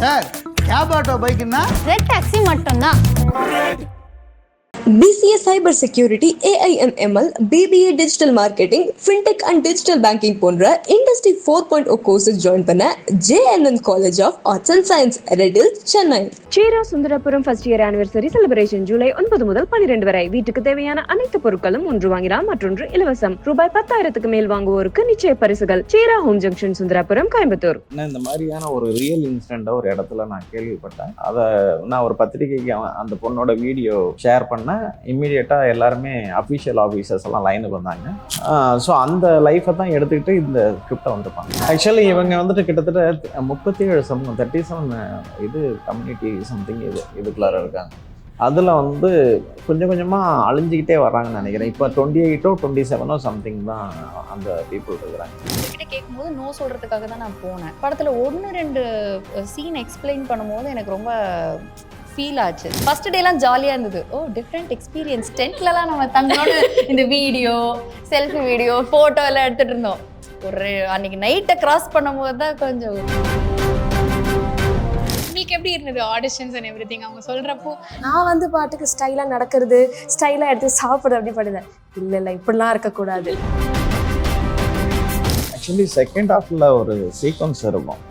Sir cab auto பைக்குன்னா red taxi மட்டும்தான். BCA Cyber Security, AIMML, BBA Digital Marketing, FinTech and Digital Banking போன்ற Industry 4.0 courses join பண்ண JNN College of Arts and Science, Redhill, Chennai. சேரா Sundarapuram first year anniversary celebration July 9 முதல் 12 வரை. வீட்டுக்கு தேவையான அனைத்து பொருட்களும் ஒன்று வாங்கினால் மற்றொன்று இலவசம். ரூபாய் 10,000க்கு மேல் வாங்குவோருக்கு நிச்சய பரிசுகள். சேரா ஹோம் ஜங்ஷன், சுந்தரபுரம், கோயம்புத்தூர். இந்த மாதிரியான ஒரு ரியல் இன்சிடென்ட்டை ஒரு இடத்துல நான் கேள்விப்பட்டேன். அதை நான் ஒரு பத்திரிகைக்கு அந்த பொண்ணோட வீடியோ ஷேர் பண்ண இம்மிடியட்டாக எல்லாருமே அஃபிஷியல் ஆஃபீஸர்ஸ் எல்லாம் லைனுக்கு வந்தாங்க. ஸோ அந்த லைஃப்பை தான் எடுத்துக்கிட்டு இந்த ஸ்கிரிப்டை வந்துருப்பாங்க. ஆக்சுவலி இவங்க வந்துட்டு கிட்டத்தட்ட 37 சமூகம் 37 இது கம்யூனிட்டி சம்திங் இதுக்குள்ளார இருக்காங்க. அதில் வந்து கொஞ்சம் கொஞ்சமாக அழிஞ்சிக்கிட்டே வர்றாங்கன்னு நினைக்கிறேன். இப்போ 28 27 சம்திங் தான் அந்த பீப்புள் இருக்கிறாங்க. கிட்ட கேட்கும்போது நோ சொல்கிறதுக்காக தான் நான் போனேன். படத்தில் 1-2 சீன் எக்ஸ்பிளைன் பண்ணும்போது எனக்கு ரொம்ப ஃபீல் ஆச்சு. ஃபர்ஸ்ட் டேலாம் ஜாலியாக இருந்தது. ஓ டிஃப்ரெண்ட் எக்ஸ்பீரியன்ஸ். டென்ட்லலாம் நம்ம தங்களோட இந்த வீடியோ செல்ஃபி வீடியோ ஃபோட்டோ எல்லாம் எடுத்துகிட்டு இருந்தோம். ஒரு அன்னைக்கு நைட்டை கிராஸ் பண்ணும்போது தான் கொஞ்சம். உங்களுக்கு எப்படி இருந்தது ஆடிஷன்ஸ் அண்ட் எவ்ரி திங் அவங்க சொல்கிறப்போ? நான் வந்து பாட்டுக்கு ஸ்டைலாக நடக்கிறது, ஸ்டைலாக எடுத்து சாப்பிட்றது அப்படி படுதேன். இல்லை இப்படிலாம் இருக்கக்கூடாது. ஆக்சுவலி செகண்ட் ஹாஃபில் ஒரு சீக்வன்ஸ் இருக்கும்.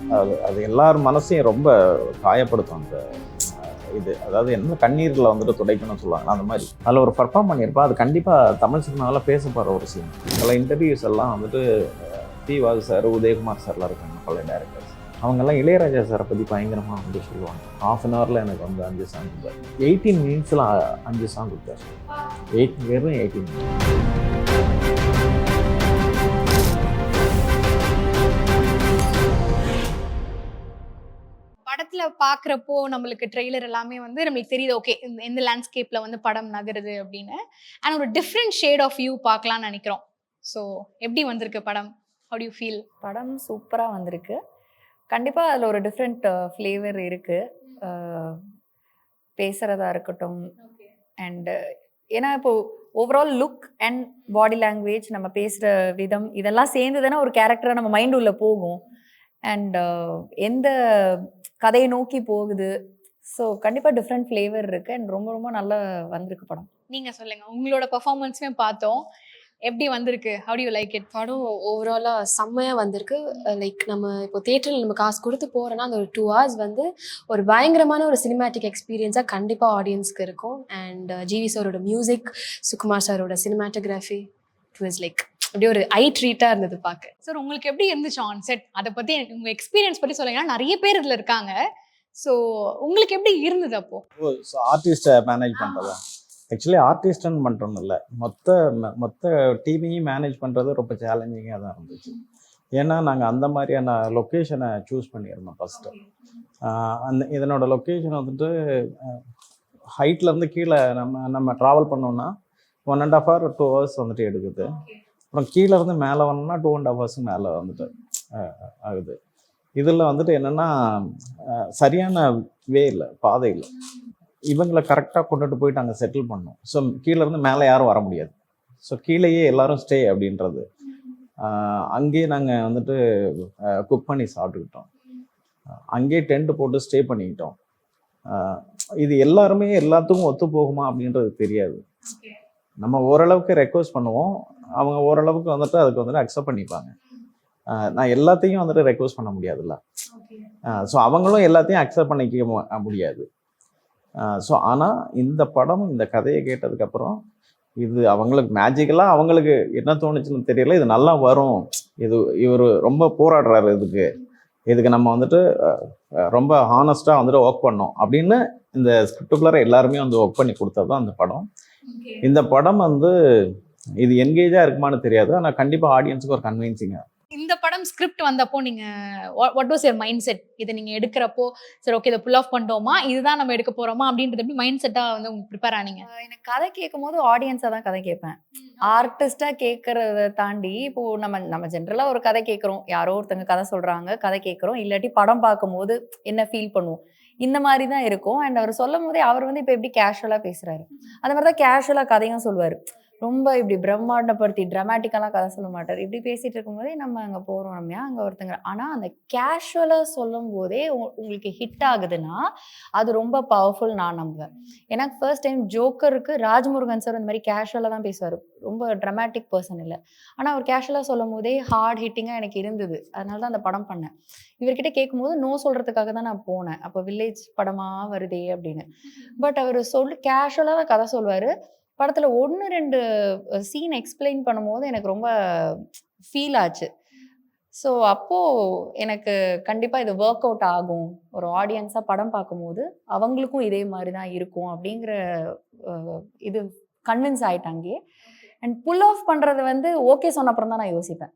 அது எல்லார் மனசையும் ரொம்ப காயப்படுத்தும். அந்த இது அதாவது என்ன கண்ணீரில் வந்துட்டு துடைக்கணும்னு சொல்லுவாங்க. அந்த மாதிரி அதில் ஒரு பர்ஃபார்ம் பண்ணியிருப்பா. அது கண்டிப்பாக தமிழ் சினிமாவில் பேசப்படுற ஒரு சீன். பல இன்டர்வியூஸ் எல்லாம் வந்துட்டு வாகு சார், உதயகுமார் சார்லாம் இருக்காங்க, பல டேரக்டர்ஸ். அவங்கெல்லாம் இளையராஜா சாரை பற்றி பயங்கரமாக வந்து சொல்லுவாங்க. ½ அன் ஹவரில் எனக்கு வந்து 5 சாங் கொடுத்தாரு. 18 மினிட்ஸில் 5 சாங் கொடுத்தாரு. 18 படத்துல பாக்குறப்போ நம்மளுக்கு ட்ரெய்லர் எல்லாமே வந்து நம்மளுக்கு தெரியுது, ஓகே எந்த லேண்ட்ஸ்கேப்ல வந்து படம் நகருது அப்படின்னு. அண்ட் ஒரு டிஃப்ரெண்ட் ஷேட் ஆஃப் வியூ பார்க்கலாம்னு நினைக்கிறோம். ஸோ எப்படி வந்திருக்கு படம்? How do you feel? படம் சூப்பராக வந்திருக்கு. கண்டிப்பாக அதில் ஒரு டிஃப்ரெண்ட் ஃப்ளேவர் இருக்குது. பேசுகிறதா இருக்கட்டும் அண்டு ஏன்னா இப்போது overall look and body language, நம்ம பேசுகிற விதம், இதெல்லாம் சேர்ந்து தானே ஒரு கேரக்டராக நம்ம மைண்ட் உள்ள போகும். அண்ட் எந்த கதையை நோக்கி போகுது. ஸோ கண்டிப்பாக டிஃப்ரெண்ட் ஃப்ளேவர் இருக்குது அண்ட் ரொம்ப ரொம்ப நல்லா வந்திருக்கு படம். நீங்க சொல்லுங்க, உங்களோட பெர்ஃபார்மன்ஸுமே பார்த்தோம், எப்படி வந்திருக்கு? How do you like it? படம் ஓவராலாக செம்மையாக வந்திருக்கு. லைக் நம்ம இப்போ தேட்டரில் நம்ம காசு கொடுத்து போகிறோன்னா அந்த ஒரு 2 hours வந்து ஒரு பயங்கரமான ஒரு சினிமேட்டிக் எக்ஸ்பீரியன்ஸாக கண்டிப்பாக ஆடியன்ஸ்க்கு இருக்கும். அண்ட் ஜிவி சாரோட மியூசிக், சுகுமார் சாரோட சினிமாட்டோகிராஃபி, இட் வாஸ் லைக் அப்படியே ஒரு ஐ ட்ரீட்டாக இருந்தது பார்க்க. சார் உங்களுக்கு எப்படி இருந்துச்சு ஆன் செட்? அதை பற்றி எனக்கு உங்கள் எக்ஸ்பீரியன்ஸ் பற்றி சொல்லுங்க. நிறைய பேர் இதில் இருக்காங்க. ஸோ உங்களுக்கு எப்படி இருந்தது அப்போ? ஆர்டிஸ்ட்டை மேனேஜ் பண்ணுறதா? ஆக்சுவலி ஆர்டிஸ்ட்னு பண்ணுறோம் இல்லை, மொத்த டீமையும் மேனேஜ் பண்ணுறது ரொம்ப சேலஞ்சிங்காக தான் இருந்துச்சு. ஏன்னா நாங்கள் அந்த மாதிரியான லொக்கேஷனை சூஸ் பண்ணியிருந்தோம் ஃபஸ்ட்டு. இதனோட லொக்கேஷன் வந்துட்டு ஹைட்லேருந்து கீழே நம்ம ட்ராவல் பண்ணோன்னா 1.5 hour 2 hours வந்துட்டு எடுக்குது. அப்புறம் கீழேருந்து மேலே வரணும்னா 2.5 hours மேலே வந்துட்டு ஆகுது. இதில் வந்துட்டு என்னென்னா சரியான வே இல்லை, பாதை இல்லை. இவங்களை கரெக்டாக கொண்டுட்டு போயிட்டு அங்கே செட்டில் பண்ணோம். ஸோ கீழேருந்து மேலே யாரும் வர முடியாது. ஸோ கீழேயே எல்லோரும் ஸ்டே அப்படின்றது. அங்கேயே நாங்கள் வந்துட்டு குக் பண்ணி சாப்பிட்டுக்கிட்டோம். அங்கேயே டென்ட் போட்டு ஸ்டே பண்ணிக்கிட்டோம். இது எல்லாருமே எல்லாத்துக்கும் ஒத்து போகுமா அப்படின்றது தெரியாது. நம்ம ஓரளவுக்கு ரெக்வஸ்ட் பண்ணுவோம், அவங்க ஓரளவுக்கு வந்துட்டு அதுக்கு வந்துட்டு அக்செப்ட் பண்ணிப்பாங்க. நான் எல்லாத்தையும் வந்துட்டு ரெக்வஸ்ட் பண்ண முடியாதுல்ல. ஸோ அவங்களும் எல்லாத்தையும் அக்செப்ட் பண்ணிக்க முடியாது. ஸோ ஆனால் இந்த படம், இந்த கதையை கேட்டதுக்கப்புறம் இது அவங்களுக்கு மேஜிக்கலாக அவங்களுக்கு என்ன தோணுச்சுன்னு தெரியல, இது நல்லா வரும், இவர் ரொம்ப போராடுறாரு, இதுக்கு நம்ம வந்துட்டு ரொம்ப ஹானஸ்டாக வந்துட்டு ஒர்க் பண்ணோம் அப்படின்னு இந்த ஸ்கிரிப்டுக்குள்ளார எல்லாருமே வந்து ஒர்க் பண்ணி கொடுத்தது தான் அந்த படம். இந்த படம் வந்து இது என்கேஜாக இருக்குமான்னு தெரியாது, ஆனால் கண்டிப்பாக ஆடியன்ஸுக்கு ஒரு கன்வின்சிங்காக. இந்த படம் ஸ்கிரிப்ட் வந்தப்போ நீங்க what was your mind set? இதை நீங்க எடுக்கிறப்போ சரி ஓகே இதை புல் ஆஃப் பண்ணிட்டோமா, இதுதான் நம்ம எடுக்க போறோமா அப்படின்றது எப்படி மைண்ட் செட்டா வந்து உங்களுக்கு ப்ரிப்பேர் ஆனீங்க? எனக்கு கதை கேட்கும் போது ஆடியன்ஸாக தான் கதை கேட்பேன். ஆர்டிஸ்டாக கேட்கறத தாண்டி இப்போ நம்ம ஜென்ரலாக ஒரு கதை கேட்குறோம், யாரோ ஒருத்தங்க கதை சொல்றாங்க, கதை கேட்குறோம், இல்லாட்டி படம் பார்க்கும்போது என்ன ஃபீல் பண்ணுவோம், இந்த மாதிரி தான் இருக்கும். அண்ட் அவர் சொல்லும் போதே அவர் வந்து இப்போ எப்படி கேஷுவலாக பேசுறாரு, அந்த மாதிரி தான் கேஷுவலாக கதையும் சொல்லுவார். ரொம்ப இப்படி பிரம்மாண்டப்படுத்தி ட்ராமேட்டிக்கெல்லாம் கதை சொல்ல மாட்டார். இப்படி பேசிட்டு இருக்கும்போதே நம்ம அங்கே போகிறோம் ரம்யா, அங்கே ஒருத்தங்க. ஆனால் அந்த கேஷுவலாக சொல்லும் போதே உங்களுக்கு ஹிட் ஆகுதுன்னா அது ரொம்ப பவர்ஃபுல் நான் நம்புவேன். ஏன்னா ஃபர்ஸ்ட் டைம் ஜோக்கருக்கு ராஜ்முருகன் சார் அந்த மாதிரி கேஷுவலாக தான் பேசுவார், ரொம்ப ட்ராமேட்டிக் பர்சன் இல்லை. ஆனால் அவர் கேஷுவலாக சொல்லும் போதே ஹார்ட் ஹிட்டிங்காக எனக்கு இருந்தது. அதனால தான் அந்த படம் பண்ணேன். இவர்கிட்ட கேட்கும்போது நோ சொல்கிறதுக்காக தான் நான் போனேன். அப்போ வில்லேஜ் படமாக வருதே அப்படின்னு. பட் அவர் கேஷுவலாக தான் கதை சொல்வார். படத்தில் 1-2 சீன் எக்ஸ்பிளைன் பண்ணும்போது எனக்கு ரொம்ப ஃபீல் ஆச்சு. ஸோ அப்போது எனக்கு கண்டிப்பாக இது ஒர்க் அவுட் ஆகும், ஒரு ஆடியன்ஸாக படம் பார்க்கும்போது அவங்களுக்கும் இதே மாதிரி தான் இருக்கும் அப்படிங்கிற இது கன்வின்ஸ் ஆகிட்டாங்க. அண்ட் புல் ஆஃப் பண்ணுறது வந்து ஓகே சொன்ன அப்புறம் தான் நான் யோசிப்பேன்.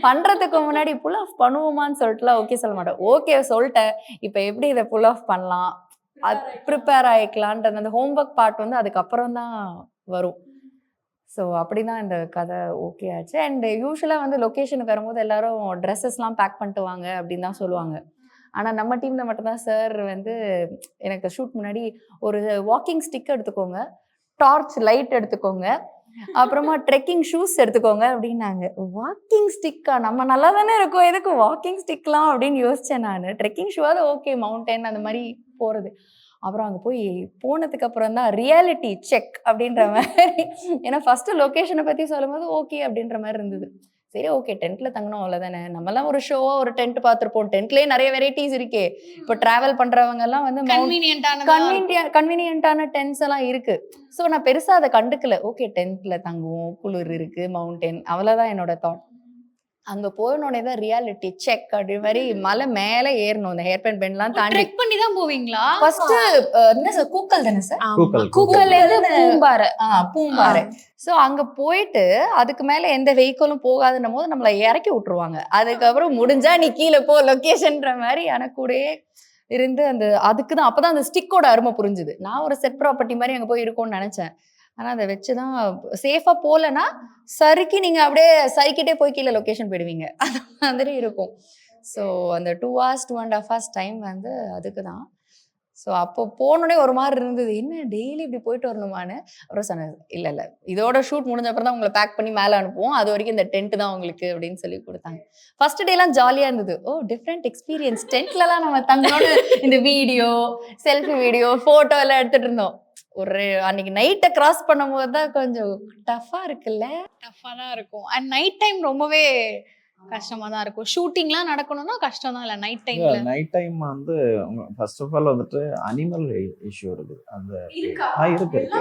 பண்ணுறதுக்கு முன்னாடி புல் ஆஃப் பண்ணுவோமான்னு சொல்லிட்டுலாம் ஓகே சொல்ல மாட்டேன். ஓகே சொல்லிட்டேன், இப்போ எப்படி இதை புல் ஆஃப் பண்ணலாம், அது ப்ரிப்பேர் ஆகிக்கலான்றது அந்த ஹோம்ஒர்க் பார்ட் வந்து அதுக்கப்புறம் தான் வரும். ஸோ அப்படி தான் இந்த கதை ஓகே ஆச்சு. அண்ட் யூஸ்வலாக வந்து லொக்கேஷனுக்கு வரும்போது எல்லாரும் ட்ரெஸ்ஸஸ்லாம் பேக் பண்ணிட்டு வாங்க அப்படின்னு தான் சொல்லுவாங்க. ஆனால் நம்ம டீமில் மட்டும்தான் சார் வந்து எனக்கு ஷூட் முன்னாடி ஒரு வாக்கிங் ஸ்டிக் எடுத்துக்கோங்க, டார்ச் லைட் எடுத்துக்கோங்க, அப்புறமா ட்ரெக்கிங் ஷூஸ் எடுத்துக்கோங்க அப்படின்னாங்க. வாக்கிங் ஸ்டிக்கா, நம்ம நல்லா தானே இருக்கோம், எதுக்கு வாக்கிங் ஸ்டிக்லாம் அப்படின்னு யோசித்தேன் நான். ட்ரெக்கிங் ஷூவாவது ஓகே, மவுண்டன் அந்த மாதிரி போகிறது. அப்புறம் அங்கே போய் போனதுக்கு அப்புறம் தான் ரியாலிட்டி செக் அப்படின்ற மாதிரி. ஏன்னா ஃபர்ஸ்ட் லொக்கேஷனை பற்றி சொல்லும்போது ஓகே அப்படின்ற மாதிரி இருந்தது. சரி ஓகே, டென்ட்ல தங்கணும் அவ்வளோதானே, நம்மலாம் ஒரு ஷோவா ஒரு டென்ட் பார்த்துருப்போம். டென்ட்லேயே நிறைய வெரைட்டிஸ் இருக்கே. இப்போ ட்ராவல் பண்றவங்க எல்லாம் வந்து கன்வீனியன்ட்டான டென்ட்ஸ் எல்லாம் இருக்கு. ஸோ நான் பெருசா அதை கண்டுக்கல. ஓகே டென்ட்ல தங்குவோம், குளிர் இருக்கு, மவுண்டன், அவ்வளோதான் என்னோட தாட். அங்க போனோடனே தான் ரியாலிட்டி செக் அப்படி மாதிரி மலை மேலே ஏறணும். இந்த ஹேர் பேண்ட் பெண்ட்லாம் தாண்டி பண்ணி தான் போவீங்களா? ஃபர்ஸ்ட் என்ன சார், கூக்கல் தானே சார், கூக்கல்ல இருந்து பூம்பாறை. பூம்பாறை. ஸோ அங்கே போயிட்டு அதுக்கு மேலே எந்த வெஹிக்கிளும் போகாதுன்னும் போது நம்மளை இறக்கி விட்டுருவாங்க. அதுக்கப்புறம் முடிஞ்சா நீ கீழே போ லொக்கேஷன்ற மாதிரி எனக்கூடயே இருந்து அந்த அதுக்கு தான் அப்போ தான் அந்த ஸ்டிக்கோட அருமை புரிஞ்சுது. நான் ஒரு செட் ப்ராப்பர்ட்டி மாதிரி அங்கே போய் இருக்கும்னு நினச்சேன். ஆனால் அதை வச்சு தான் சேஃபாக போகலன்னா சறுக்கி நீங்கள் அப்படியே சறுக்கிட்டே போய் கீழே லொக்கேஷன் போயிடுவீங்க, அந்த மாதிரி இருக்கும். ஸோ அந்த 2 hours 2.5 hours டைம் வந்து அதுக்கு தான். ஸோ அப்போ போனோடனே ஒரு மாதிரி இருந்தது, என்ன டெய்லி இப்படி போயிட்டு வரணுமான்னு. அப்புறம் சொன்னேன், இல்லை இதோட ஷூட் முடிஞ்ச அப்புறம் தான் உங்களை பேக் பண்ணி மேலே அனுப்புவோம், அது வரைக்கும் இந்த டென்ட் தான் உங்களுக்கு அப்படின்னு சொல்லி கொடுத்தாங்க. ஃபர்ஸ்ட் டேலாம் ஜாலியாக இருந்தது. ஓ டிஃப்ரெண்ட் எக்ஸ்பீரியன்ஸ், டென்ட்லலாம் நம்ம தங்களோட இந்த வீடியோ, செல்ஃபி வீடியோ, ஃபோட்டோ எல்லாம் எடுத்துகிட்டு இருந்தோம். ஒரு அன்னைக்கு நைட்டை கிராஸ் பண்ணும்போது தான் கொஞ்சம் டஃப்பாக இருக்குல்ல. டஃப்பாக தான் இருக்கும். அண்ட் நைட் டைம் ரொம்பவே கஷ்டமா தான் இருக்கும். ஷூட்டிங்லாம் நடக்கணும்னா கஷ்டம் தான். இல்லை நைட் டைம்ல நைட் டைம் வந்து ஃபர்ஸ்ட் ஆஃப் ஆல் வந்துட்டு அனிமல் இஷ்யூ இருக்குது. அந்த இருக்கு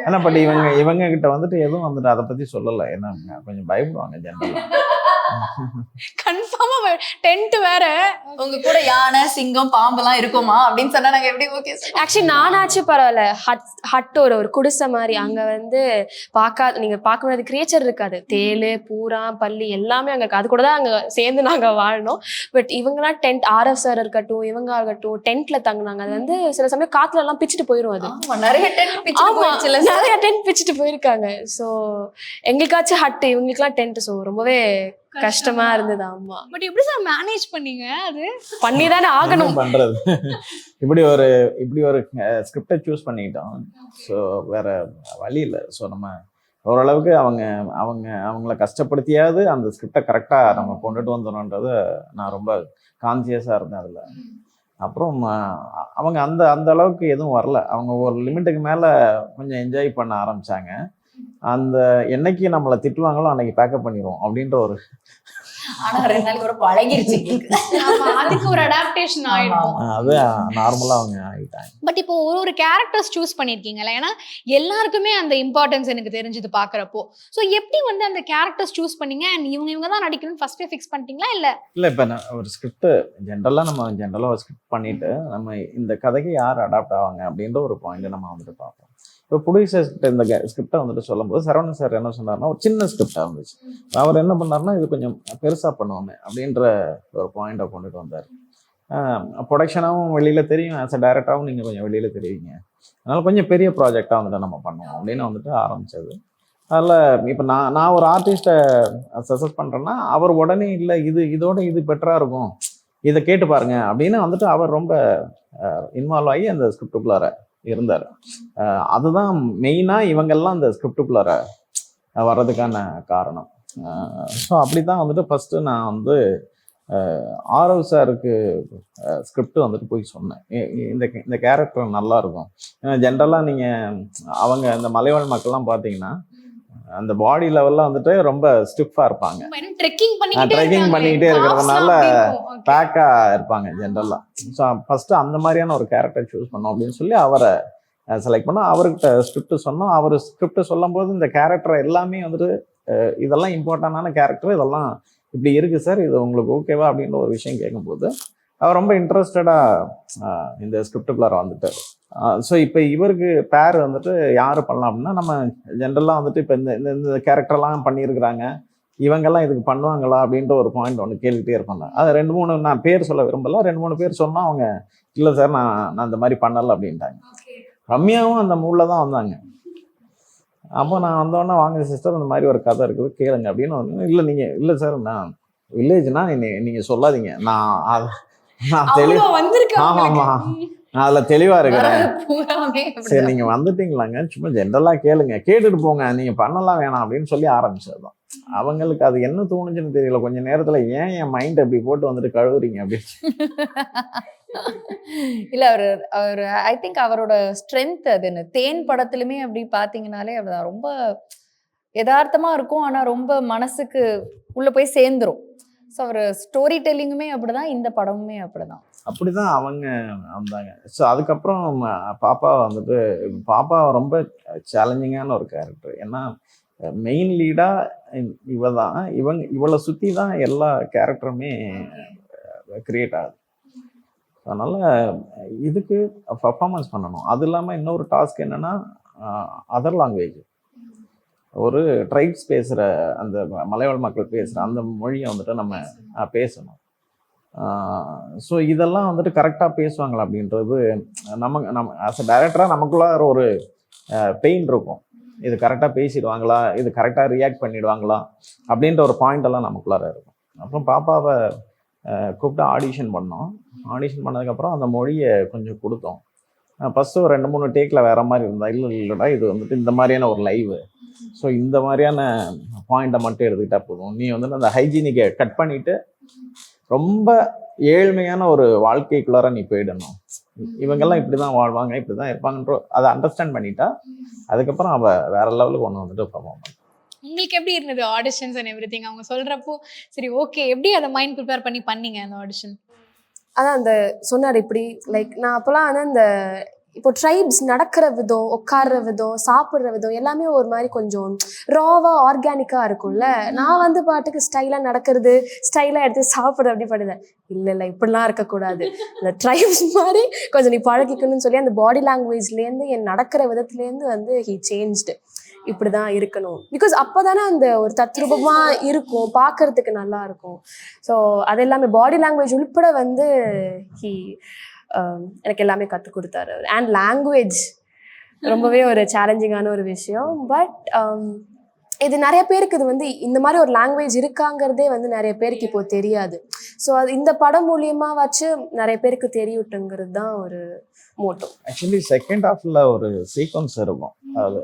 ஆனால் பட் இவங்க கிட்ட வந்துட்டு எதுவும் வந்துட்டு அதை பற்றி சொல்லலை. ஏன்னா கொஞ்சம் பயப்படுவாங்க ஜென்ரலாக. கன்ஃபார்மா டென்ட் வேற, உங்க கூட யானை, சிங்கம், பாம்பெல்லாம் இருக்குமா அப்படின்னு சொன்னா நாங்க எப்படி ஓகே. ஆக்சுவலி நானாச்சும் பரவாயில்ல, ஹட் ஒரு குடிசை மாதிரி. அங்க வந்து நீங்க பார்க்க முடியாத கிரியேச்சர் இருக்காது. தேளு, பூரா, பள்ளி எல்லாமே அங்க இருக்கு. அது கூட தான் அங்க சேர்ந்து நாங்க வாழணும். பட் இவங்கலாம் டென்ட், RF சார் இருக்கட்டும், இவங்க ஆகட்டும், டென்ட்ல தங்குனாங்க. அது வந்து சில சமயம் காத்துல எல்லாம் பிச்சுட்டு போயிடும். அது நிறைய டென்ட் பிச்சுட்டு போயிருக்காங்க. ஸோ எங்களுக்காச்சும் ஹட், இவங்களுக்குலாம் டென்ட். ஸோ ரொம்பவே கஷ்டமா இருந்தது. ஆமா. பட் எப்படி சார் மேனேஜ் பண்ணீங்க? அது பண்ணி தானே ஆகணும். பண்றது இப்படி ஒரு ஸ்கிரிப்டை சூஸ் பண்ணிக்கிட்டோம். ஸோ வேற வழி இல்லை. ஸோ நம்ம ஓரளவுக்கு அவங்கள கஷ்டப்படுத்தியாவது அந்த ஸ்கிரிப்டை கரெக்டாக நம்ம கொண்டுட்டு வந்துடணுன்றதை நான் ரொம்ப கான்சியஸாக இருந்தேன் அதில். அப்புறம் அவங்க அந்த அளவுக்கு எதுவும் வரல. அவங்க ஒரு லிமிட்டுக்கு மேலே கொஞ்சம் என்ஜாய் பண்ண ஆரம்பித்தாங்க. அந்த என்னைக்கு நம்மளை திட்டுவாங்களோ அன்னைக்கு பேக்கப் பண்ணிடுவோம் அப்படின்ற ஒரு ஆனா 2 நாளைக்கு ஒரு பழகிருச்சு. அதுக்கு ஒரு அடாப்டேஷன் ஆயிடும். அது நார்மலா அவங்க ஆயிட்டாங்க. பட் இப்போ ஒரு கேரக்டர்ஸ் சூஸ் பண்ணிருக்கீங்கல்ல, ஏன்னா எல்லாருக்குமே அந்த இம்பார்ட்டன்ஸ் எனக்கு தெரிஞ்சது பாக்குறப்போ. ஸோ எப்படி வந்து அந்த கேரக்டர்ஸ் சூஸ் பண்ணீங்க? அண்ட் இவங்க தான் நடிக்கணும்னு ஃபர்ஸ்டே ஃபிக்ஸ் பண்ணிட்டீங்களா? இல்லை இப்போ ஒரு ஸ்கிரிப்ட் ஜென்ரலாக ஒரு ஸ்கிரிப்ட் பண்ணிட்டு நம்ம இந்த கதைக்கு யார் அடாப்ட் ஆவாங்க அப்படின்ற ஒரு பாயிண்ட் நம்ம வந்துட்டு பார்ப்போம். இப்போ ப்ரொடியூசர்ஸ்கிட்ட இந்த ஸ்கிரிப்டை வந்துட்டு சொல்லும்போது சரவணன் சார் என்ன சொன்னார்னா, ஒரு சின்ன ஸ்கிரிப்டாக இருந்துச்சு. அவர் என்ன பண்ணார்னா, இது கொஞ்சம் பெருசாக பண்ணுவோமே அப்படின்ற ஒரு பாயிண்டை கொண்டுட்டு வந்தார். ப்ரொடக்ஷனாகவும் வெளியில் தெரியும், ஆஸ் அ டைரக்டராகவும் நீங்கள் கொஞ்சம் வெளியில் தெரிவிங்க, அதனால் கொஞ்சம் பெரிய ப்ராஜெக்டாக வந்துட்டு நம்ம பண்ணுவோம் அப்படின்னு வந்துட்டு ஆரம்பித்தது. அதில் இப்போ நான் ஒரு ஆர்டிஸ்ட்டை சஜஸ்ட் பண்ணுறேன்னா அவர் உடனே இல்லை இதோட இது பெட்டராக இருக்கும், இதை கேட்டு பாருங்க அப்படின்னு வந்துட்டு அவர் ரொம்ப இன்வால்வ் ஆகி அந்த ஸ்கிரிப்டுக்குள்ளார இருந்தார். அதுதான் மெயினாக இவங்கெல்லாம் இந்த ஸ்கிரிப்டுக்குள்ளார வர்றதுக்கான காரணம். ஸோ அப்படி தான் வந்துட்டு ஃபஸ்ட்டு நான் வந்து ஆரவ் சாருக்கு ஸ்கிரிப்ட் வந்துட்டு போய் சொன்னேன். இந்த கேரக்டர் நல்லா இருக்கும். ஏன்னா ஜென்ரலாக நீங்கள் அவங்க இந்த மலைவாழ் மக்கள்லாம் பார்த்தீங்கன்னா அந்த பாடி லெவலில் வந்துட்டு ரொம்ப ஸ்டிஃபாக இருப்பாங்க. ட்ரெக்கிங் பண்ணிக்கிட்டே இருக்கிறதுனால பேக்காக இருப்பாங்க ஜென்ரலாக. ஸோ ஃபஸ்ட்டு அந்த மாதிரியான ஒரு கேரக்டர் சூஸ் பண்ணோம் அப்படின்னு சொல்லி அவரை செலக்ட் பண்ணோம். அவர்கிட்ட ஸ்கிரிப்ட் சொன்னோம். அவர் ஸ்கிரிப்ட் சொல்லும் போது இந்த கேரக்டர் எல்லாமே வந்துட்டு இதெல்லாம் இம்பார்ட்டண்டான கேரக்டர், இதெல்லாம் இப்படி இருக்குது சார், இது உங்களுக்கு ஓகேவா அப்படின்ற ஒரு விஷயம் கேட்கும்போது அவர் ரொம்ப இன்ட்ரெஸ்டடாக இந்த ஸ்கிரிப்டுக்குள்ளார வந்துட்டார். ஸோ இப்போ இவருக்கு பேர் வந்துட்டு யார் பண்ணலாம் அப்படின்னா, நம்ம ஜென்ரலாக வந்துட்டு இப்போ இந்த கேரக்டர்லாம் பண்ணியிருக்கிறாங்க, இவங்கெல்லாம் இதுக்கு பண்ணுவாங்களா அப்படின்ற ஒரு பாயிண்ட் ஒன்று கேட்டுகிட்டே இருப்பாங்க. அது 2-3 நான் பேர் சொல்ல விரும்பல, 2-3 பேர் சொன்னால் அவங்க இல்லை சார் நான் இந்த மாதிரி பண்ணலை அப்படின்ட்டாங்க. ரம்யாவும் அந்த மூடில் தான் வந்தாங்க. அப்போ நான் வந்தோடனே வாங்க சிஸ்டர் இந்த மாதிரி ஒரு கதை இருக்குது கேளுங்க அப்படின்னு வந்து, இல்லை நீங்கள் இல்லை சார் நான் வில்லேஜ்னா நீங்கள் சொல்லாதீங்க, நான் ஆமாம்மா நான் அதில் தெளிவாக இருக்கிறேன். சரி நீங்கள் வந்துட்டீங்களாங்க, சும்மா ஜென்ரலாக கேளுங்க, கேட்டுட்டு போங்க, நீங்கள் பண்ணலாம் வேணாம் அப்படின்னு சொல்லி ஆரம்பிச்சதுதான். அவங்களுக்கு அது என்ன தோணுச்சுன்னு தெரியல. கொஞ்சம் நேரத்தில் ஏன் என் மைண்ட் அப்படி போட்டு வந்துட்டு கழுவுறீங்க அப்படின்னு. இல்லை அவர் ஐ திங்க் அவரோட ஸ்ட்ரென்த் அதுன்னு தேன் படத்துலையுமே அப்படி பார்த்தீங்கன்னாலே அப்படிதான் ரொம்ப யதார்த்தமாக இருக்கும், ஆனால் ரொம்ப மனசுக்கு உள்ளே போய் சேர்ந்துரும். ஸோ அவர் ஸ்டோரி டெல்லிங்குமே அப்படிதான், இந்த படமுமே அப்படிதான். அப்படிதான் அவங்க வந்தாங்க. ஸோ அதுக்கப்புறம் பாப்பா வந்துட்டு, பாப்பா ரொம்ப சேலஞ்சிங்கான ஒரு கேரக்டர். ஏன்னா மெயின் லீடாக இவ தான், இவளை சுற்றி தான் எல்லா கேரக்டருமே கிரியேட் ஆகுது. அதனால் இதுக்கு பர்ஃபார்மன்ஸ் பண்ணணும். அது இல்லாமல் இன்னொரு டாஸ்க் என்னென்னா அதர் லாங்குவேஜ், ஒரு ட்ரைப்ஸ் பேசுகிற அந்த மலைவாழ் மக்கள் பேசுகிற அந்த மொழியை வந்துட்டு நம்ம பேசணும். ஸோ இதெல்லாம் வந்துட்டு கரெக்டாக பேசுவாங்களா அப்படின்றது நம்ம ஆஸ் அ டைரக்டராக நமக்குள்ள ஒரு பெயின் இருக்கும். இது கரெக்டாக பேசிடுவாங்களா, இது கரெக்டாக ரியாக்ட் பண்ணிடுவாங்களா அப்படின்ற ஒரு பாயிண்ட் எல்லாம் நமக்குள்ளார இருக்கும். அப்புறம் பாப்பாவை கூப்பிட்டு ஆடிஷன் பண்ணோம். ஆடிஷன் பண்ணதுக்கப்புறம் அந்த மொழியை கொஞ்சம் கொடுத்தோம். ஃபஸ்ட்டு ஒரு 2-3 டேக்கில் வேறு மாதிரி இருந்தா, இல்லைடா இது வந்துட்டு இந்த மாதிரியான ஒரு லைவு, ஸோ இந்த மாதிரியான பாயிண்ட்டை மட்டும் எடுத்துக்கிட்டா போதும், நீ வந்துட்டு அந்த ஹைஜீனிக்கை கட் பண்ணிவிட்டு ரொம்ப ஏழ்மையான ஒரு வாழ்க்கைக்குள்ளார நீ போயிடணும், இவங்கெல்லாம் இப்படி தான் வாழ்வாங்க, இப்படி தான் இருப்பாங்கன்ற அதை அண்டர்ஸ்டாண்ட் பண்ணிட்டா அதுக்கப்புறம் அவள் வேற லெவலுக்கு ஒன்று வந்துட்டு பர்ஃபார்ம் பண்ண. உங்களுக்கு எப்படி இருந்தது ஆடிஷன்ஸ் அண்ட் எவ்ரிதிங்? அவங்க சொல்றப்போ சரி ஓகே, எப்படி அதை மைண்ட் ப்ரிப்பேர் பண்ணீங்க அந்த ஆடிஷன்? அதான் அந்த சொன்னார் இப்படி லைக் நான் அப்போலாம் ஆனால் இந்த இப்போ ட்ரைப்ஸ் நடக்கிற விதம், உட்கார்ற விதம், சாப்பிட்ற விதம் எல்லாமே ஒரு மாதிரி கொஞ்சம் ராவாக ஆர்கானிக்காக இருக்கும்ல. நான் வந்து பாட்டுக்கு ஸ்டைலாக நடக்கிறது, ஸ்டைலாக எடுத்து சாப்பிட்றது அப்படி பண்ணுறேன். இல்லை இப்படிலாம் இருக்கக்கூடாது, இந்த ட்ரைப்ஸ் மாதிரி கொஞ்சம் நீ பழகிக்கணும்னு சொல்லி அந்த பாடி லாங்குவேஜ்லேருந்து என் நடக்கிற விதத்துலேருந்து வந்து ஹி சேஞ்ச்டு. இப்படி தான் இருக்கணும், பிகாஸ் அப்போ தானே அந்த ஒரு தத்ரூபமாக இருக்கும், பார்க்கறதுக்கு நல்லா இருக்கும். ஸோ அது எல்லாமே பாடி லாங்குவேஜ் உள்பட வந்து எனக்கு எல்லாமே கற்றுக் கொடுத்தாரு. அண்ட் லாங்குவேஜ் ரொம்பவே ஒரு சேலஞ்சிங்கான ஒரு விஷயம். பட் இது நிறைய பேருக்கு இது வந்து இந்த மாதிரி ஒரு லாங்குவேஜ் இருக்காங்கிறதே வந்து நிறைய பேருக்கு இப்போ தெரியாது. ஸோ அது இந்த படம் மூலியமா வச்சு நிறைய பேருக்கு தெரியட்டுங்கிறது தான் ஒரு மோட்டோ. ஆக்சுவலி செகண்ட் ஹாஃப்ல ஒரு சீக்வன்ஸ் இருக்கும்,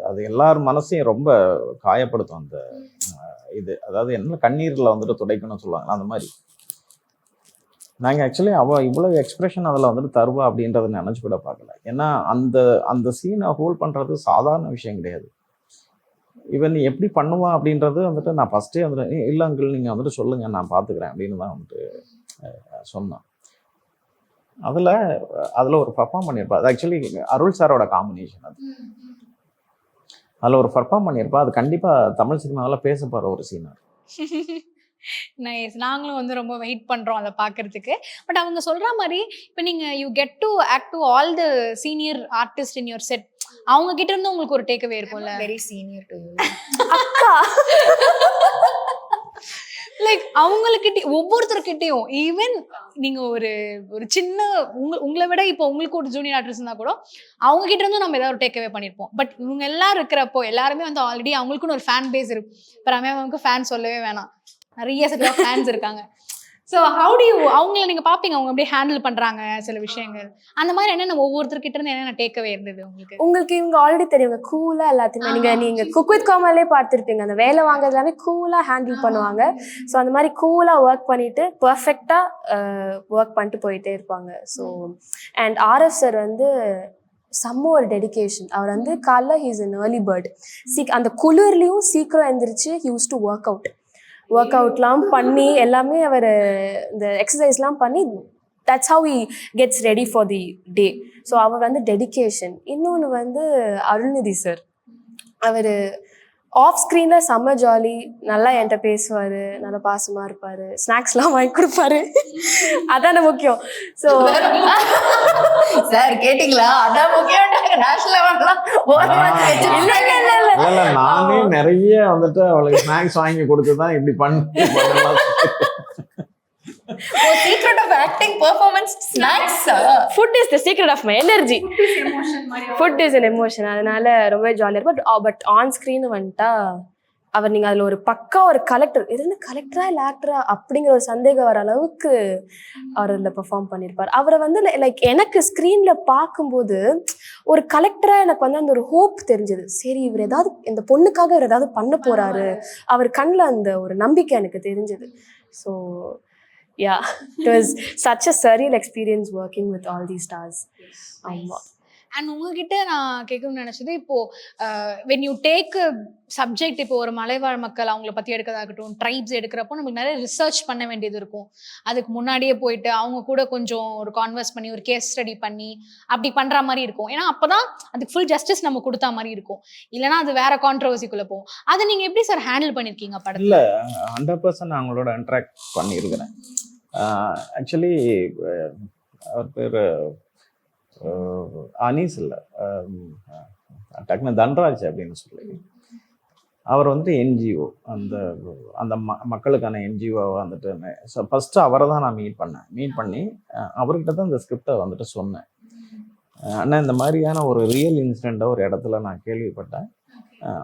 அது எல்லார் மனசையும் ரொம்ப காயப்படுத்தும். அந்த இது அதாவது என்ன கண்ணீரில் வந்துட்டு துடைக்கணும்னு சொல்லுவாங்க, அந்த மாதிரி நாங்கள் ஆக்சுவலி அவள் இவ்வளோ எக்ஸ்பிரஷன் அதில் வந்துட்டு தருவா அப்படின்றத நினச்சி கூட பார்க்கல. ஏன்னா அந்த சீனை ஹோல்ட் பண்ணுறது சாதாரண விஷயம் கிடையாது. இவன் நீ எப்படி பண்ணுவான் அப்படின்றது வந்துட்டு நான் ஃபஸ்ட்டே வந்துட்டு இல்லை அங்கிள் நீங்கள் வந்துட்டு சொல்லுங்கள் நான் பார்த்துக்கிறேன் அப்படின்னு தான் வந்துட்டு சொன்னான். அதில் ஒரு பர்ஃபார்ம் பண்ணியிருப்பா. அது ஆக்சுவலி அருள் சாரோட காம்பினேஷன். அதில் ஒரு பர்ஃபார்ம் பண்ணியிருப்பா. அது கண்டிப்பாக தமிழ் சினிமாவில் பேச போகிற ஒரு சீனாக. நைஸ். நாங்களும் வந்து ரொம்ப வெயிட் பண்றோம் அதை பார்க்கறதுக்கு. பட் அவங்க சொல்ற மாதிரி இப்போ நீங்க you get to act to all the senior artist in your set, அவங்க கிட்ட இருந்து உங்களுக்கு ஒரு டேக் அவே இருக்கும்ல. வெரி சீனியர் டு யூ அக்கா. லைக் அவங்கக்கிட்ட ஒவ்வொருத்தர்கிட்டையும் ஈவன் நீங்க ஒரு சின்ன உங்களை விட இப்போ உங்களுக்கு ஒரு ஜூனியர் ஆர்டிஸ்ட் இருந்தா கூட அவங்க கிட்ட இருந்தும் நம்ம ஏதாவது ஒரு டேக் அவே பண்ணியிருப்போம். பட் இவங்க எல்லாரும் இருக்கிறப்போ எல்லாருமே வந்து ஆல்ரெடி அவங்களுக்குன்னு ஒரு ஃபேன் பேஸ் இருக்கு. இப்போ ரம்யாவுக்கு ஃபேன் சொல்லவே வேணாம், நிறைய செட் ஆஃப் ஃபேன்ஸ் இருக்காங்க. ஸோ ஹவு டு யூ அவங்கள நீங்க பாப்பீங்க, அவங்க அப்படியே ஹேண்டில் பண்றாங்க சில விஷயங்கள், அந்த மாதிரி என்னென்ன ஒவ்வொருத்தர்கிட்ட இருந்து என்னென்ன டேக்அவே இருந்தது உங்களுக்கு? உங்களுக்கு இவங்க ஆல்ரெடி தெரியுங்க, கூலா எல்லாத்தையுமே நீங்க குக் வித் கோமாலே பார்த்துருப்பீங்க, அந்த வேலை வாங்குறது எல்லாமே கூலா ஹேண்டில் பண்ணுவாங்க. ஸோ அந்த மாதிரி கூலா ஒர்க் பண்ணிட்டு பர்ஃபெக்டா ஒர்க் பண்ணிட்டு போயிட்டே இருப்பாங்க. ஸோ அண்ட் ஆர்எஃப் சார் வந்து செம்ம ஒரு டெடிகேஷன். அவர் வந்து காலைல ஹீஸ் அன் ஏர்லி பேர்ட். அந்த குளிர்லையும் சீக்கிரம் எந்திரிச்சு யூஸ் டு ஒர்க் அவுட்லாம் பண்ணி எல்லாமே அவர் இந்த எக்ஸசைஸ்லாம் பண்ணி that's how he gets ready for the day. So அவர் வந்து டெடிகேஷன். இன்னொன்று வந்து அருள்நிதி சார், அவர் ஆஃப் ஸ்க்ரீனில் செம்ம ஜாலி, நல்லா என்கிட்ட பேசுவார், நல்லா பாசமாக இருப்பார், ஸ்நாக்ஸ்லாம் வாங்கி கொடுப்பாரு. அதான முக்கியம். ஸோ சார் கேட்டிங்களா, அதான் முக்கியம். இல்ல நானே நிறைய வந்துட்டு அவளுக்கு ஸ்நாக்ஸ் வாங்கி கொடுத்துதான் இப்படி பண்ணலாம். Secret of acting performance snacks. Food is the secret of my energy. Food is an emotion. அதனால ரொம்ப ஜாலியாக இருக்கும். பட் ஆன் ஸ்க்ரீன் வந்துட்டா அவர் நீங்கள் அதில் ஒரு பக்கா ஒரு கலெக்டர், இது என்ன கலெக்டரா இல்லை ஆக்டரா அப்படிங்கிற ஒரு சந்தேகம் வர அளவுக்கு அவர் அதில் பெர்ஃபார்ம் பண்ணியிருப்பார். அவரை வந்து லைக் எனக்கு ஸ்க்ரீனில் பார்க்கும்போது ஒரு கலெக்டராக எனக்கு வந்து அந்த ஒரு ஹோப் தெரிஞ்சது. சரி, இவர் ஏதாவது இந்த பொண்ணுக்காக இவர் ஏதாவது பண்ண போகிறாரு, அவர் கண்ணில் அந்த ஒரு நம்பிக்கை எனக்கு தெரிஞ்சது. So yeah, it was such a surreal experience working with all these stars. And உங்ககிட்ட நான் கேட்கணும்னு நினைச்சது, இப்போ வென் யூ டேக் சப்ஜெக்ட், இப்போ ஒரு மலைவாழ் மக்கள் அவங்கள பற்றி எடுக்கிறதாகட்டும், ட்ரைப்ஸ் எடுக்கிறப்போ நமக்கு நிறைய ரிசர்ச் பண்ண வேண்டியது இருக்கும். அதுக்கு முன்னாடியே போயிட்டு அவங்க கூட கொஞ்சம் ஒரு கான்வர்ஸ் பண்ணி ஒரு கேஸ் ஸ்டடி பண்ணி அப்படி பண்ணுற மாதிரி இருக்கும். ஏன்னா அப்போ தான் அதுக்கு ஃபுல் ஜஸ்டிஸ் நம்ம கொடுத்தா மாதிரி இருக்கும். இல்லைனா அது வேற கான்ட்ரவர்சிக்குள்ளே போகும். அதை நீங்கள் எப்படி சார் ஹேண்டில் பண்ணியிருக்கீங்க படத்தில்? இல்லை 100% அவங்களோட இன்ட்ராக்ட் பண்ணியிருக்கிறேன். ஆக்சுவலி அவர் பேர் அனீஸ் இல்லை, டக்குனு தன்ராஜ் அப்படின்னு சொல்லி, அவர் வந்து என்ஜிஓ, அந்த அந்த மக்களுக்கான என்ஜிஓவை வந்துட்டு. ஸோ ஃபஸ்ட்டு அவரை தான் நான் மீட் பண்ணி அவர்கிட்ட தான் இந்த ஸ்கிரிப்டை வந்துட்டு சொன்னேன். ஆனால் இந்த மாதிரியான ஒரு ரியல் இன்சிடெண்ட்டை ஒரு இடத்துல நான் கேள்விப்பட்டேன்.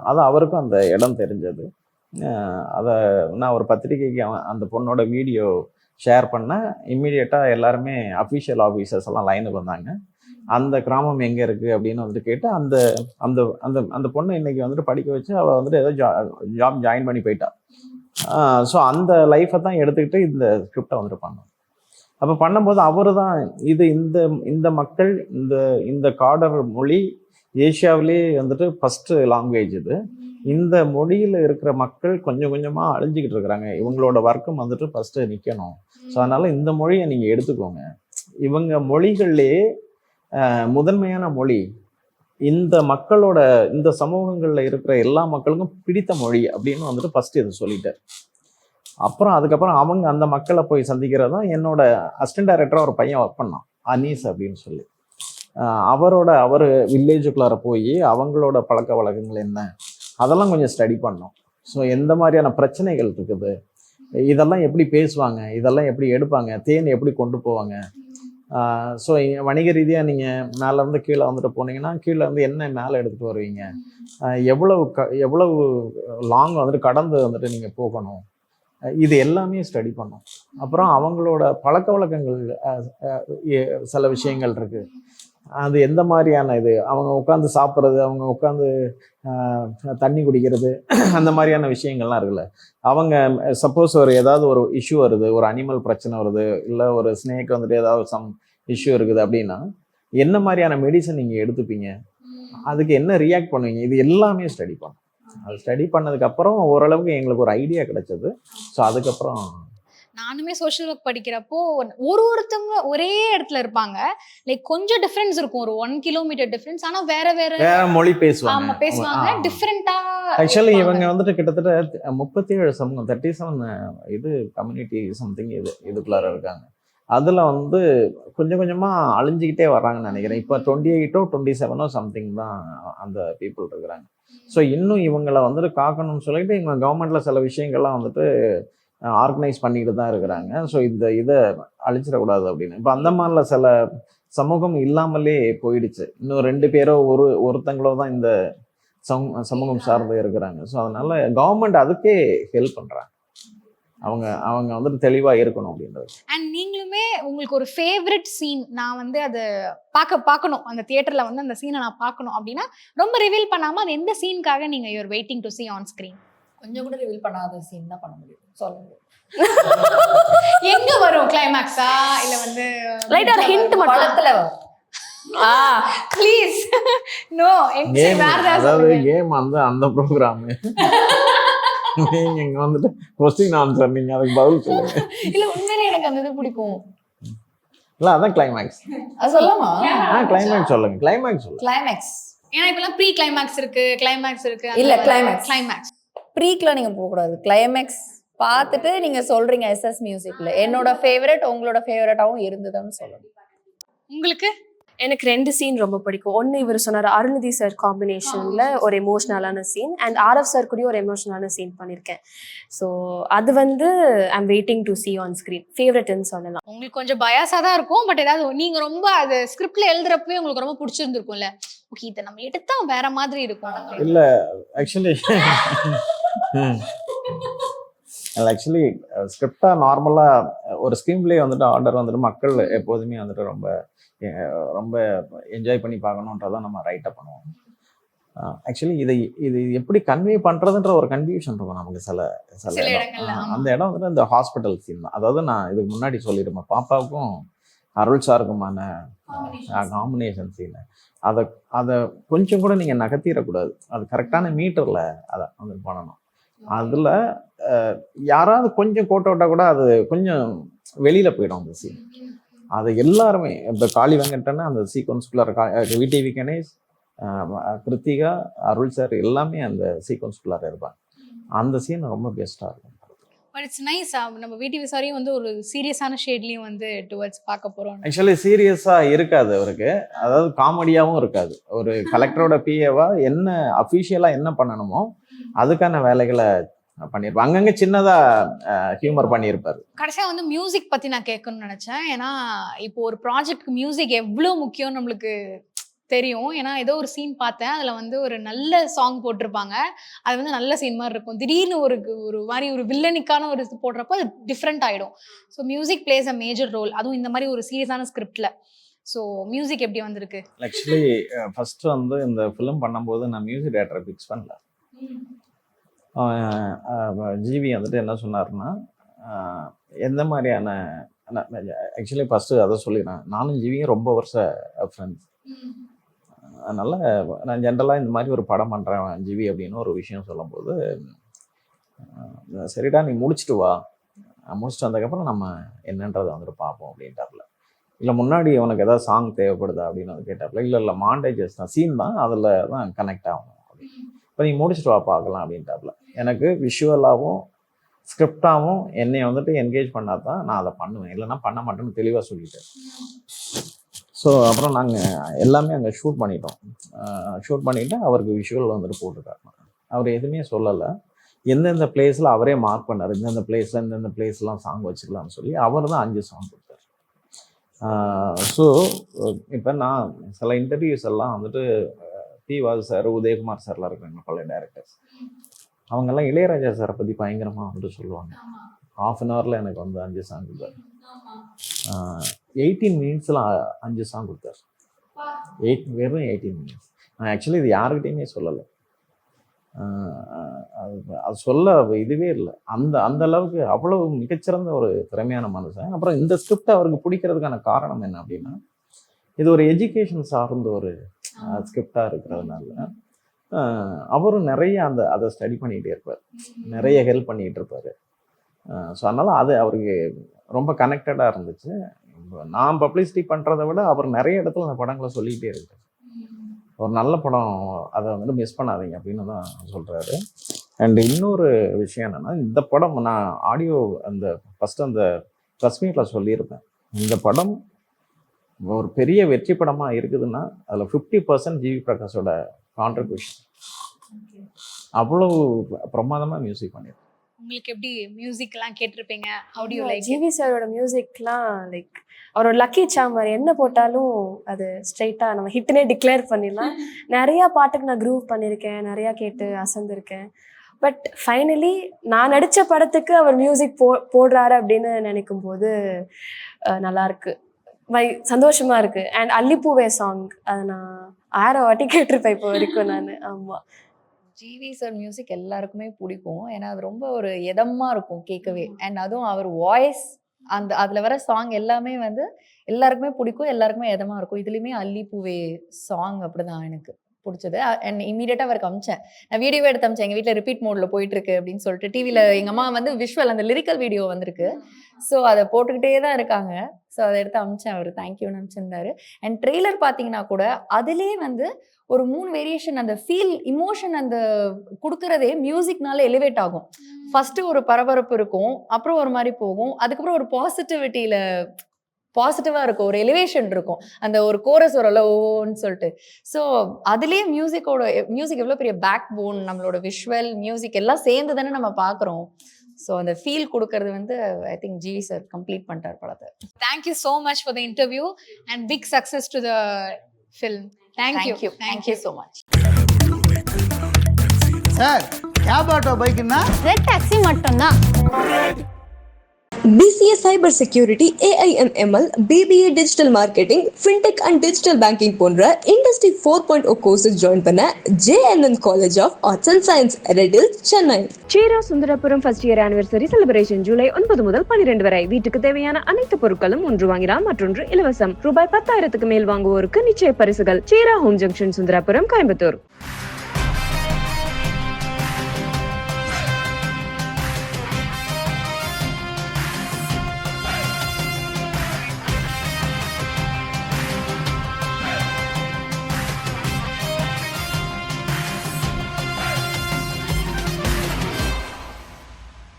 அது அவருக்கும் அந்த இடம் தெரிஞ்சது. அதை நான் ஒரு பத்திரிகைக்கு அந்த பொண்ணோட வீடியோ ஷேர் பண்ணேன். இம்மீடியட்டாக எல்லாருமே அஃபிஷியல் ஆஃபீஸர்ஸ் எல்லாம் லைனுக்கு வந்தாங்க. அந்த கிராமம் எங்கே இருக்குது அப்படின்னு வந்துட்டு கேட்டு அந்த அந்த அந்த அந்த பொண்ணை இன்னைக்கு வந்துட்டு படிக்க வச்சு அவள் வந்துட்டு ஏதோ ஜாப் ஜாயின் பண்ணி போயிட்டா. ஸோ அந்த லைஃப்பை தான் எடுத்துக்கிட்டு இந்த ஸ்கிரிப்டை வந்துட்டு பண்ணோம். அப்போ பண்ணும்போது அவர் தான் இது இந்த மக்கள் இந்த காடர் மொழி ஏஷியாவிலே வந்துட்டு ஃபஸ்ட்டு லாங்குவேஜ் இது. இந்த மொழியில் இருக்கிற மக்கள் கொஞ்சம் கொஞ்சமாக அழிஞ்சிக்கிட்டு இருக்கிறாங்க. இவங்களோட வர்க்கம் வந்துட்டு ஃபஸ்ட்டு நிற்கணும். ஸோ அதனால் இந்த மொழியை நீங்கள் எடுத்துக்கோங்க. இவங்க மொழிகள்லேயே முதன்மையான மொழி இந்த மக்களோட, இந்த சமூகங்களில் இருக்கிற எல்லா மக்களுக்கும் பிடித்த மொழி அப்படின்னு வந்துட்டு ஃபஸ்ட்டு இதை சொல்லிட்டார். அப்புறம் அதுக்கப்புறம் அவங்க அந்த மக்களை போய் சந்திக்கிறதா என்னோட அசிஸ்டன்ட் டைரக்டராக ஒரு பையன் ஒர்க் பண்ணான், அனீஸ் அப்படின்னு சொல்லி. அவர் வில்லேஜுக்குள்ளார போய் அவங்களோட பழக்க வழக்கங்கள் என்ன அதெல்லாம் கொஞ்சம் ஸ்டடி பண்ணோம். ஸோ எந்த மாதிரியான பிரச்சனைகள் இருக்குது, இதெல்லாம் எப்படி பேசுவாங்க, இதெல்லாம் எப்படி எடுப்பாங்க, தேன் எப்படி கொண்டு போவாங்க. ஸோ வணிக ரீதியாக நீங்கள் மேலேருந்து கீழே வந்துட்டு போனீங்கன்னா கீழே வந்து என்ன மேலே எடுத்துகிட்டு வருவீங்க, எவ்வளவு லாங் வந்துட்டு கடந்து வந்துட்டு நீங்கள் போகணும், இது எல்லாமே ஸ்டடி பண்ணோம். அப்புறம் அவங்களோட பழக்க வழக்கங்கள் சில விஷயங்கள் இருக்குது. அது எந்த மாதிரியான இது, அவங்க உட்காந்து சாப்பிட்றது, அவங்க உட்காந்து தண்ணி குடிக்கிறது, அந்த மாதிரியான விஷயங்கள்லாம் இருக்குல்ல. அவங்க சப்போஸ் ஏதாவது ஒரு இஷ்யூ வருது, ஒரு அனிமல் பிரச்சனை வருது, இல்லை ஒரு ஸ்னேக் வந்துட்டு ஏதாவது சம் இஷ்யூ இருக்குது அப்படின்னா என்ன மாதிரியான மெடிசன் நீங்கள் எடுத்துப்பீங்க, அதுக்கு என்ன ரியாக்ட் பண்ணுவீங்க, இது எல்லாமே ஸ்டடி பண்ணோம். அது ஸ்டடி பண்ணதுக்கப்புறம் ஓரளவுக்கு எங்களுக்கு ஒரு ஐடியா கிடைச்சது. ஸோ அதுக்கப்புறம் நானுமே சோஷியல் ஒர்க் படிக்கிறப்போ ஒருத்தவங்க ஒரே இடத்துல இருப்பாங்க, லைக் கொஞ்சம் டிஃபரன்ஸ் இருக்கும், ஒரு 1 கிலோமீட்டர் டிஃபரன்ஸ், ஆனா வேற மொழி பேசுவாங்க. டிஃபரெண்டா. ஆக்சுவலி இவங்க வந்துட்டு கிட்டத்தட்ட 37 சமூகம் 37 இது கம்யூனிட்டி சம்திங் இதுக்குள்ளார இருக்காங்க. அதுல வந்து கொஞ்சம் கொஞ்சமா அழிஞ்சிக்கிட்டே வர்றாங்கன்னு நினைக்கிறேன். இப்போ 28 27 சம்திங் தான் அந்த பீப்புள் இருக்கிறாங்க. ஸோ இன்னும் இவங்களை வந்துட்டு காக்கணும்னு சொல்லிட்டு இவங்க கவர்மெண்ட்ல சில விஷயங்கள்லாம் வந்துட்டு ஆர்கனைஸ் பண்ணிட்டு தான் இருக்கிறாங்க. ஸோ இதை அழிச்சிடக்கூடாது அப்படின்னு. இப்போ அந்த மாதிரில சில சமூகம் இல்லாமலே போயிடுச்சு. இன்னும் 2 பேரோ ஒருத்தங்களோ தான் இந்த சமூகம் சார்ந்து இருக்கிறாங்க. ஸோ அதனால கவர்மெண்ட் அதுக்கே ஹெல்ப் பண்ணுறாங்க. அவங்க அவங்க வந்துட்டு தெளிவாக இருக்கணும் அப்படின்றது. அண்ட் நீங்களுமே உங்களுக்கு ஒரு ஃபேவரட் சீன், நான் வந்து அதை பார்க்கணும், அந்த தியேட்டர்ல வந்து அந்த சீனை நான் பார்க்கணும் அப்படின்னா ரொம்ப ரிவீல் பண்ணாம அது எந்த சீனுக்காக நீங்க you are waiting to see on screen? கொஞ்சம் கூட ரிவீல் பண்ணாத சீன் தான் பண்ண முடியும், சொல்ல முடியும். எங்க வரும்? கிளைமேக்ஸா இல்ல வந்து லைட்டா ஒரு ஹிண்ட் மட்டும். படத்துல ப்ளீஸ் நோ கேம், வேற ஏதாவது அதாவது சொல்லுங்க. கேம் அந்த ப்ரோக்ராமு நீங்க இங்க வந்துட்டு கொஸ்டின் ஆன்சர் நீங்க அதுக்கு பதில் சொல்லுங்க. இல்ல உண்மையிலே எனக்கு அந்த இது பிடிக்கும். இல்ல அதான் கிளைமேக்ஸ். அது சொல்லலாமா? கிளைமேக்ஸ் சொல்லுங்க, கிளைமேக்ஸ் சொல்லுங்க. கிளைமேக்ஸ் ஏன்னா இப்பெல்லாம் ப்ரீ கிளைமேக்ஸ் இருக்கு, கிளைமேக்ஸ் இருக்கு. இல்ல, climax. கிளைமேக்ஸ் ப்ரீக்ல நீங்க போக கூடாது, கிளைமேக்ஸ் பார்த்துட்டு நீங்க சொல்றீங்க எஸ்எஸ் மியூசிக்ல என்னோட ஃபேவரட் உங்களோட ஃபேவரட்டாவும் இருந்ததுன்னு சொல்லணும். உங்களுக்கு எனக்கு 2 சீன் ரொம்ப பிடிக்கும். ஒன்று இவர் சொன்னார் அருள்நிதி சார் காம்பினேஷனில் ஒரு எமோஷ்னலான சீன், அண்ட் ஆர்எஃப் சார் கூடயும் ஒரு எமோஷ்னலான சீன் பண்ணியிருக்கேன். ஸோ அது வந்து I'm waiting to see on screen, ஃபேவரட்னு சொல்லலாம். உங்களுக்கு கொஞ்சம் பயாஸா தான் இருக்கும், பட் ஏதாவது நீங்க ரொம்ப அது ஸ்கிரிப்ட்ல எழுதுறப்பவே உங்களுக்கு ரொம்ப பிடிச்சிருந்துருக்கும்ல, ஓகே இதை நம்ம எடுத்தா வேற மாதிரி இருக்கும். இல்ல ஆக்சுவலி ஆக்சுவலி ஸ்கிரிப்டாக நார்மலாக ஒரு ஸ்க்ரீன்ப்ளே வந்துட்டு ஆர்டர் வந்துட்டு மக்கள் எப்போதுமே வந்துட்டு ரொம்ப ரொம்ப என்ஜாய் பண்ணி பார்க்கணுன்றதான் நம்ம ரைட்டாக பண்ணுவோம். ஆக்சுவலி இது எப்படி கன்வே பண்ணுறதுன்ற ஒரு கன்ஃபியூஷன் இருக்கும் நமக்கு சில சில இடம். இடங்கள்ல, ஆமா. அந்த இடம் வந்துட்டு இந்த ஹாஸ்பிட்டல் சீன் தான். அதாவது நான் இதுக்கு முன்னாடி சொல்லிடுவேன், பாப்பாவுக்கும் அருள் சாருக்குமான காம்பினேஷன் சீனு அதை கொஞ்சம் கூட நீங்கள் நகர்த்திடக்கூடாது. அது கரெக்டான மீட்டரில் அதை வந்து பண்ணணும். அதில் யாராவது கொஞ்சம் கோட் அவுட்டாக கூட அது கொஞ்சம் வெளியில் போயிடும் அந்த சீன். அது எல்லாருமே இப்போ காளி வெங்கடன்னா அந்த சீக்வன்ஸ்குள்ளார விடிவி கணேஷ், கிருத்திகா, அருள் சார் எல்லாமே அந்த சீக்வன்ஸ்குள்ளார இருப்பாங்க. அந்த சீன் ரொம்ப பெஸ்ட்டாக இருக்கும். But it's nice. நம்ம விடிவி சாரியும் வந்து ஒரு சீரியஸான ஷேட்லயும் வந்து டுவர்ட்ஸ் பார்க்க போறோம். ஆக்சுவலி சீரியஸாக இருக்காது அவருக்கு, அதாவது காமெடியாகவும் இருக்காது. ஒரு கலெக்டரோட பிஏவா என்ன அஃபிஷியலாக என்ன பண்ணணுமோ அதுக்கான வேலைகளை பண்ணியிருப்பார். அங்கங்கே சின்னதாக ஹியூமர் பண்ணியிருப்பார். கடைசியா வந்து மியூசிக் பத்தி நான் கேட்கணும்னு நினைச்சேன். ஏன்னா இப்போ ஒரு ப்ராஜெக்ட் மியூசிக் எவ்வளோ முக்கியம் நம்மளுக்கு தெரியும். ஏன்னா ஏதோ ஒரு சீன் பார்த்தேன், அதுல வந்து ஒரு நல்ல சாங் போட்டிருப்பாங்க, அது வந்து நல்ல சீன் மாதிரி இருக்கும். திடீர்னு ஒரு மாதிரி ஒரு வில்லனிக்கான ஒரு இது போடுறப்போ அது டிஃப்ரெண்ட் ஆயிடும். So music plays a major role, அதுவும் இந்த மாதிரி ஒரு சீரியஸான ஸ்கிரிப்ட்ல. ஸோ மியூசிக் எப்படி வந்திருக்கு? ஆக்சுவலி ஃபர்ஸ்ட் வந்து இந்த ஃபிலிம் பண்ணும்போது நான் மியூசிக் டைரக்டரை ஃபிக்ஸ் பண்ணல. ஜிவி வந்துட்டு என்ன சொன்னார்னா, எந்த மாதிரியான ஆக்சுவலி ஃபஸ்ட்டு அதை சொல்லிடுறேன், நானும் ஜிவியும் ரொம்ப வருஷ ஃப்ரெண்ட்ஸ். அதனால் நான் ஜென்ரலாக இந்த மாதிரி ஒரு படம் பண்ணுறேன் ஜிவி அப்படின்னு ஒரு விஷயம் சொல்லும்போது, சரிடா நீ முடிச்சுட்டு வா, முடிச்சுட்டு வந்ததுக்கப்புறம் நம்ம என்னன்றதை வந்துட்டு பார்ப்போம் அப்படின்ட்டாப்புல. இல்லை முன்னாடி உனக்கு ஏதாவது சாங் தேவைப்படுதா அப்படின்னு வந்து கேட்டாப்புல. இல்லை மாண்டேஜஸ் தான், சீன் தான், அதில் தான் கனெக்ட் ஆகும் அப்படின்னு. இப்போ நீ முடிச்சுட்டு வா பார்க்கலாம் அப்படின்ட்டாப்புல. எனக்கு விஷுவலாகவும் ஸ்கிரிப்டாகவும் என்னை வந்துட்டு என்கேஜ் பண்ணால் தான் நான் அதை பண்ணுவேன், இல்லைன்னா பண்ண மாட்டேன்னு தெளிவாக சொல்லிட்டேன். ஸோ அப்புறம் நாங்கள் எல்லாமே அங்கே ஷூட் பண்ணிவிட்டு அவருக்கு விஷுவல் வந்துட்டு போட்டுருக்காங்க. அவர் எதுவுமே சொல்லலை, எந்தெந்த பிளேஸில் அவரே மார்க் பண்ணார், இந்தந்த பிளேஸ்லாம் சாங் வச்சுக்கலாம்னு சொல்லி அவர் தான் 5 சாங் கொடுத்தார். ஸோ இப்போ நான் சில இன்டர்வியூஸ் எல்லாம் வந்துட்டு வாசு சார், உதயகுமார் சார்லாம் இருக்காங்க, பல டைரக்டர்ஸ், அவங்கெல்லாம் இளையராஜா சாரை பற்றி பயங்கரமாக வந்துட்டு சொல்லுவாங்க. 1/2 hour எனக்கு வந்து 5 சாங் கொடுத்தார். 18 minutesல 5 சாங் கொடுத்தார். வெறும் 18 minutes. நான் ஆக்சுவலி இது யாருக்கிட்டையுமே சொல்லலை, அது சொல்ல இதுவே இல்லை. அந்த அளவுக்கு அவ்வளவு மிகச்சிறந்த ஒரு திறமையான மனுஷன். அப்புறம் இந்த ஸ்கிரிப்ட் அவருக்கு பிடிக்கிறதுக்கான காரணம் என்ன அப்படின்னா, இது ஒரு எஜுகேஷன் சார்ந்த ஒரு ஸ்கிரிப்டாக இருக்கிறதுனால அவரும் நிறைய அதை ஸ்டடி பண்ணிகிட்டே இருப்பார், நிறைய ஹெல்ப் பண்ணிகிட்டு இருப்பார். ஸோ அதனால் அது அவருக்கு ரொம்ப கனெக்டடாக இருந்துச்சு. நான் பப்ளிசிட்டி பண்ணுறதை விட அவர் நிறைய இடத்துல அந்த படங்களை சொல்லிக்கிட்டே இருக்கார். ஒரு நல்ல படம், அதை வந்துட்டு மிஸ் பண்ணாதீங்க அப்படின்னு தான் சொல்கிறாரு. அண்ட் இன்னொரு விஷயம் என்னென்னா, இந்த படம் நான் ஆடியோ ஃபஸ்ட்டு அந்த ப்ரெஸ் மீட்டில் சொல்லியிருப்பேன், இந்த படம் ஒரு பெரிய வெற்றி படமாக இருக்குதுன்னா அதில் 50% ஜிவி பிரகாஷோட கான்ட்ரிபியூஷன். அவ்வளோ பிரமாதமாக மியூசிக் பண்ணியிருக்கேன். உங்களுக்கு எப்படி மியூசிக்லாம் கேட்டிருப்பீங்க, ஆடியோ லைக் ஜிவி சாரோட மியூசிக்லாம் லைக் அவரோட லக்கி சாமர் என்ன போட்டாலும் அது ஸ்ட்ரைட்டாக நம்ம ஹிட்னே டிக்ளேர் பண்ணிடலாம். நிறையா பாட்டுக்கு நான் க்ரூவ் பண்ணியிருக்கேன், நிறையா கேட்டு அசந்திருக்கேன். பட் ஃபைனலி நான் நடித்த படத்துக்கு அவர் மியூசிக் போடுறாரு அப்படின்னு நினைக்கும் போது நல்லா இருக்கு, சந்தோஷமா இருக்கு. அண்ட் அல்லிப்பூவே சாங் அதை நான் 1000 வாட்டி கேட்டிருப்பேன் இப்போ வரைக்கும் நான். ஆமாம், ஜிவி சார் மியூசிக் எல்லாருக்குமே பிடிக்கும். ஏன்னா அது ரொம்ப ஒரு இதமா இருக்கும் கேட்கவே. அண்ட் அதுவும் அவர் வாய்ஸ் அதுல வர சாங் எல்லாமே வந்து எல்லாருக்குமே பிடிக்கும், எல்லாருக்குமே இதமா இருக்கும். இதுலயுமே அல்லிப்பூவே சாங் அப்படிதான் எனக்கு பிடிச்சது. அண்ட் இமீடியட்டா அவருக்கு அமிச்சேன், நான் வீடியோவே எடுத்து அமிச்சேன். எங்க வீட்டில் ரிப்பீட் மோட்ல போயிட்டு இருக்கு அப்படின்னு சொல்லிட்டு டிவியில எங்க அம்மா வந்து விஷுவல் அந்த லிரிக்கல் வீடியோ வந்திருக்கு. ஸோ அதை போட்டுக்கிட்டே தான் இருக்காங்க. ஸோ அதை எடுத்து அமிச்சேன், அவர் தேங்க்யூன்னு அமிச்சிருந்தாரு. அண்ட் ட்ரெய்லர் பார்த்தீங்கன்னா கூட அதுலேயே வந்து ஒரு 3 வேரியேஷன் அந்த ஃபீல் இமோஷன் அந்த கொடுக்கறதே மியூசிக்னால எலிவேட் ஆகும். ஃபர்ஸ்ட் ஒரு பரபரப்பு இருக்கும், அப்புறம் ஒரு மாதிரி போகும், அதுக்கப்புறம் ஒரு பாசிட்டிவா இருக்கும், ஒரு எலிவேஷன் இருக்கும், அந்த ஒரு கோரஸ் வரல ஓன்னு சொல்லிட்டு. ஸோ அதுலேயே மியூசிக் எவ்வளோ பெரிய பேக் போன், நம்மளோட விஷுவல் மியூசிக் எல்லாம் சேர்ந்து தானே நம்ம பார்க்குறோம். ஸோ அந்த ஃபீல் கொடுக்கறது வந்து I think GV sir complete பண்ணிட்டார் படத்தை. Thank you so much for the interview and big success to the film. Thank you so much. Sir cab auto பைக்குன்னா ரெட் டாக்ஸி மட்டும்தான். BCA Cyber Security, AIMML, BBA Digital Marketing, Fintech and Digital Banking போன்ற Industry 4.0 courses join பண்ண JNN College of Arts and Science, Redhill, Chennai. சேரா Sundarapuram first year anniversary celebration July 9 முதல் 12 வரை. வீட்டுக்கு தேவையான அனைத்து பொருட்களும் ஒன்று வாங்கினால் மற்றொன்று இலவசம். ரூபாய் 10,000க்கு மேல் வாங்குவோருக்கு நிச்சய பரிசுகள். சேரா ஹோம் ஜங்ஷன், சுந்தராபுரம், கோயம்புத்தூர்.